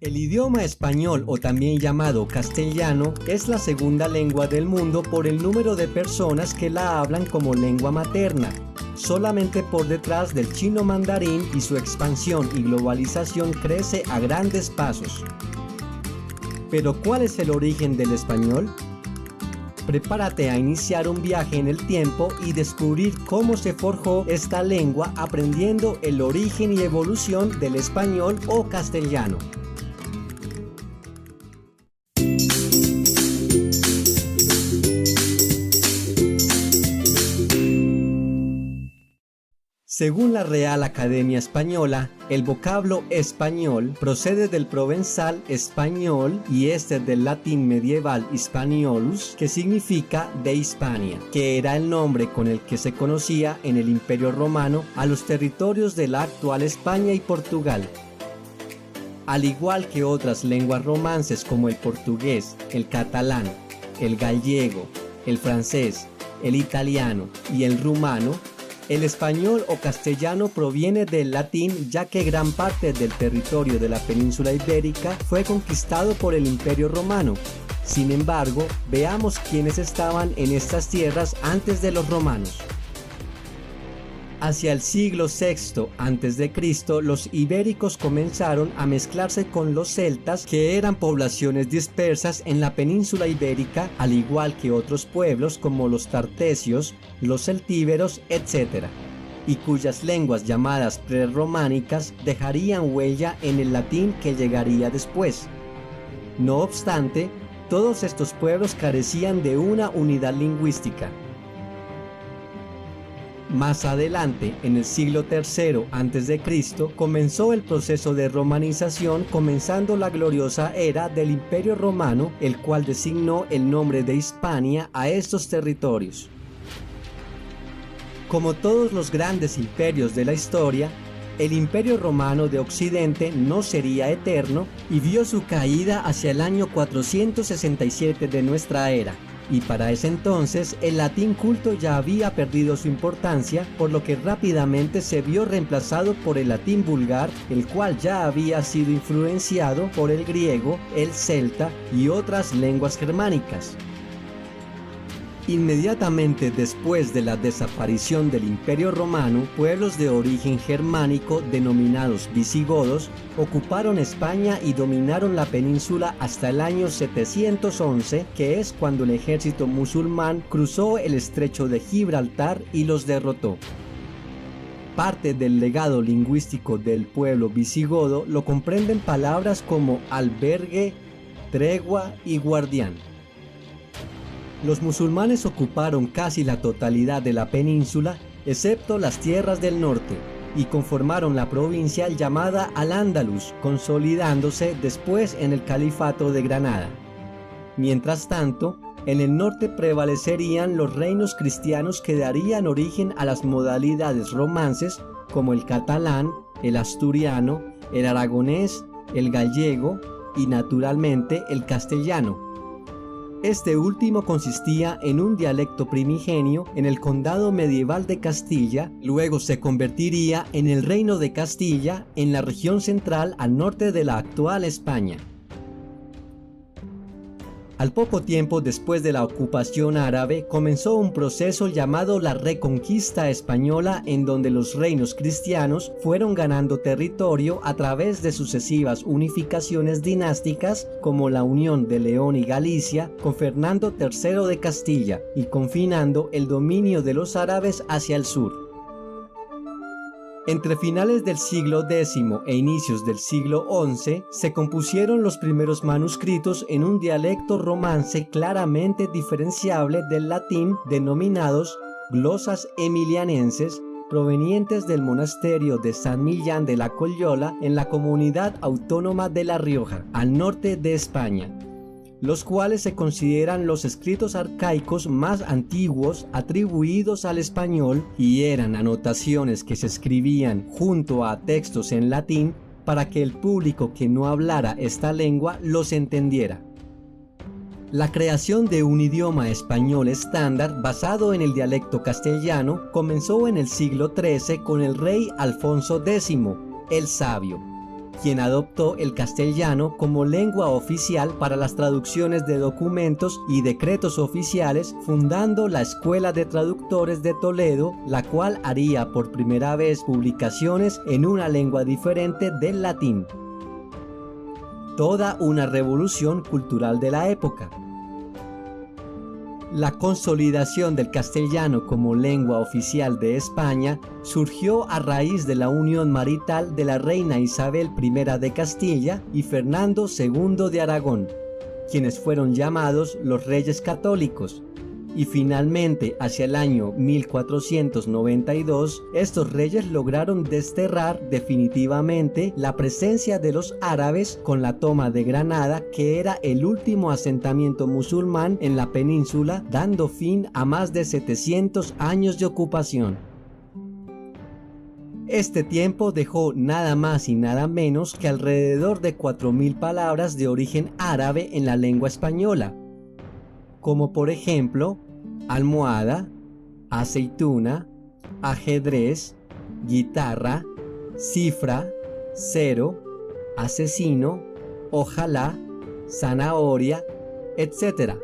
El idioma español, o también llamado castellano, es la segunda lengua del mundo por el número de personas que la hablan como lengua materna, solamente por detrás del chino mandarín, y su expansión y globalización crece a grandes pasos. ¿Pero cuál es el origen del español? Prepárate a iniciar un viaje en el tiempo y descubrir cómo se forjó esta lengua aprendiendo el origen y evolución del español o castellano. Según la Real Academia Española, el vocablo español procede del provenzal español y del latín medieval hispaniolus, que significa de Hispania, que era el nombre con el que se conocía en el Imperio Romano a los territorios de la actual España y Portugal. Al igual que otras lenguas romances como el portugués, el catalán, el gallego, el francés, el italiano y el rumano, el español o castellano proviene del latín, ya que gran parte del territorio de la península ibérica fue conquistado por el Imperio Romano. Sin embargo, veamos quiénes estaban en estas tierras antes de los romanos. Hacia el siglo VI a.C., los ibéricos comenzaron a mezclarse con los celtas, que eran poblaciones dispersas en la península ibérica, al igual que otros pueblos como los tartesios, los celtíberos, etc., y cuyas lenguas llamadas prerrománicas dejarían huella en el latín que llegaría después. No obstante, todos estos pueblos carecían de una unidad lingüística. Más adelante, en el siglo III a.C., comenzó el proceso de romanización, comenzando la gloriosa era del Imperio Romano, el cual designó el nombre de Hispania a estos territorios. Como todos los grandes imperios de la historia, el Imperio Romano de Occidente no sería eterno y vio su caída hacia el año 467 de nuestra era. Y para ese entonces el latín culto ya había perdido su importancia, por lo que rápidamente se vio reemplazado por el latín vulgar, el cual ya había sido influenciado por el griego, el celta y otras lenguas germánicas. Inmediatamente después de la desaparición del Imperio Romano, pueblos de origen germánico denominados visigodos ocuparon España y dominaron la península hasta el año 711, que es cuando el ejército musulmán cruzó el estrecho de Gibraltar y los derrotó. Parte del legado lingüístico del pueblo visigodo lo comprenden palabras como albergue, tregua y guardián. Los musulmanes ocuparon casi la totalidad de la península, excepto las tierras del norte, y conformaron la provincia llamada Al-Ándalus, consolidándose después en el Califato de Granada. Mientras tanto, en el norte prevalecerían los reinos cristianos que darían origen a las modalidades romances como el catalán, el asturiano, el aragonés, el gallego y naturalmente el castellano. Este último consistía en un dialecto primigenio en el condado medieval de Castilla, luego se convertiría en el Reino de Castilla en la región central al norte de la actual España. Al poco tiempo después de la ocupación árabe, comenzó un proceso llamado la Reconquista Española, en donde los reinos cristianos fueron ganando territorio a través de sucesivas unificaciones dinásticas, como la unión de León y Galicia con Fernando III de Castilla, y confinando el dominio de los árabes hacia el sur. Entre finales del siglo X e inicios del siglo XI se compusieron los primeros manuscritos en un dialecto romance claramente diferenciable del latín, denominados glosas emilianenses, provenientes del monasterio de San Millán de la Colliola en la comunidad autónoma de La Rioja, al norte de España, los cuales se consideran los escritos arcaicos más antiguos atribuidos al español y eran anotaciones que se escribían junto a textos en latín para que el público que no hablara esta lengua los entendiera. La creación de un idioma español estándar basado en el dialecto castellano comenzó en el siglo XIII con el rey Alfonso X, el Sabio. quien adoptó el castellano como lengua oficial para las traducciones de documentos y decretos oficiales, fundando la Escuela de Traductores de Toledo, la cual haría por primera vez publicaciones en una lengua diferente del latín. Toda una revolución cultural de la época. La consolidación del castellano como lengua oficial de España surgió a raíz de la unión marital de la reina Isabel I de Castilla y Fernando II de Aragón, quienes fueron llamados los Reyes Católicos, y finalmente hacia el año 1492 estos reyes lograron desterrar definitivamente la presencia de los árabes con la toma de Granada, que era el último asentamiento musulmán en la península, dando fin a más de 700 años de ocupación. Este tiempo dejó nada más y nada menos que alrededor de 4000 palabras de origen árabe en la lengua española, como por ejemplo almohada, aceituna, ajedrez, guitarra, cifra, cero, asesino, ojalá, zanahoria, etc.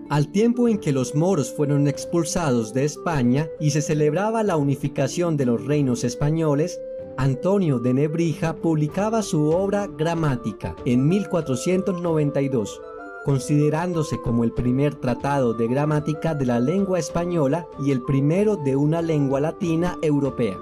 Al tiempo en que los moros fueron expulsados de España y se celebraba la unificación de los reinos españoles, Antonio de Nebrija publicaba su obra Gramática en 1492, considerándose como el primer tratado de gramática de la lengua española y el primero de una lengua latina europea.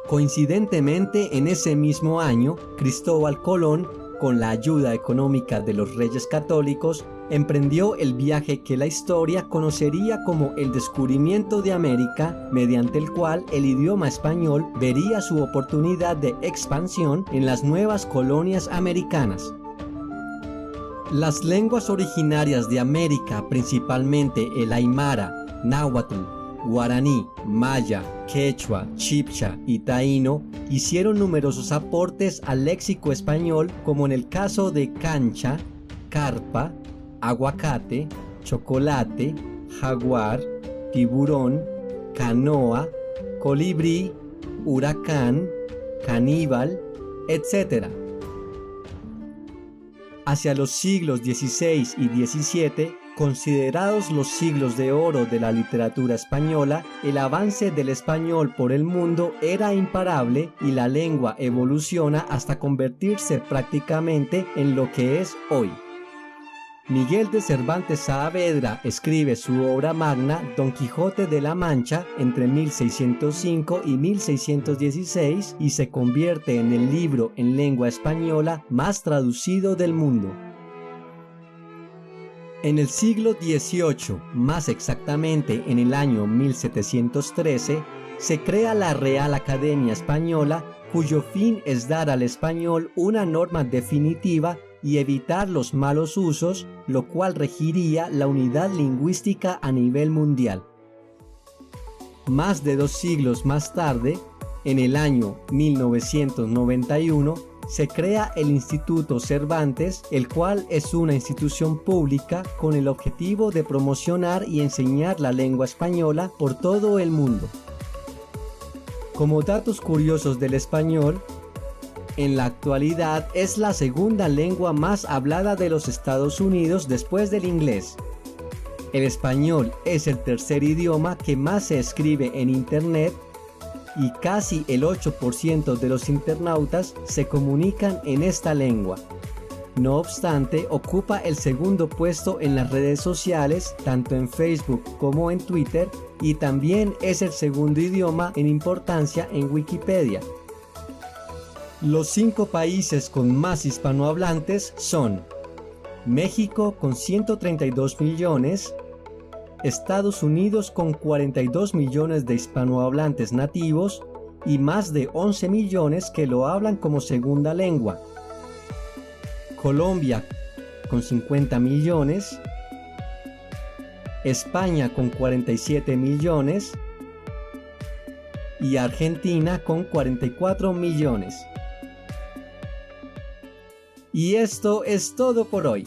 Coincidentemente, en ese mismo año, Cristóbal Colón, con la ayuda económica de los Reyes Católicos, emprendió el viaje que la historia conocería como el descubrimiento de América, mediante el cual el idioma español vería su oportunidad de expansión en las nuevas colonias americanas. Las lenguas originarias de América, principalmente el aymara, náhuatl, guaraní, maya, quechua, chibcha y taíno, hicieron numerosos aportes al léxico español, como en el caso de cancha, carpa, aguacate, chocolate, jaguar, tiburón, canoa, colibrí, huracán, caníbal, etc. Hacia los siglos XVI y XVII, considerados los siglos de oro de la literatura española, el avance del español por el mundo era imparable y la lengua evoluciona hasta convertirse prácticamente en lo que es hoy. Miguel de Cervantes Saavedra escribe su obra magna Don Quijote de la Mancha entre 1605 y 1616 y se convierte en el libro en lengua española más traducido del mundo. En el siglo XVIII, más exactamente en el año 1713, se crea la Real Academia Española, cuyo fin es dar al español una norma definitiva y evitar los malos usos, lo cual regiría la unidad lingüística a nivel mundial. Más de 2 siglos más tarde, en el año 1991, se crea el Instituto Cervantes, el cual es una institución pública con el objetivo de promocionar y enseñar la lengua española por todo el mundo. Como datos curiosos del español, en la actualidad es la segunda lengua más hablada de los Estados Unidos después del inglés. El español es el tercer idioma que más se escribe en Internet y casi el 8% de los internautas se comunican en esta lengua. No obstante, ocupa el segundo puesto en las redes sociales, tanto en Facebook como en Twitter, y también es el segundo idioma en importancia en Wikipedia. Los 5 países con más hispanohablantes son México con 132 millones, Estados Unidos con 42 millones de hispanohablantes nativos y más de 11 millones que lo hablan como segunda lengua, Colombia con 50 millones, España con 47 millones y Argentina con 44 millones. Y esto es todo por hoy.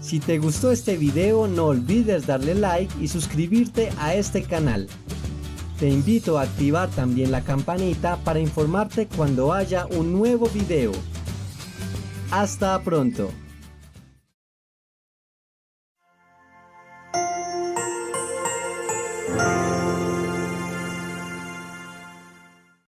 Si te gustó este video, no olvides darle like y suscribirte a este canal. Te invito a activar también la campanita para informarte cuando haya un nuevo video. Hasta pronto.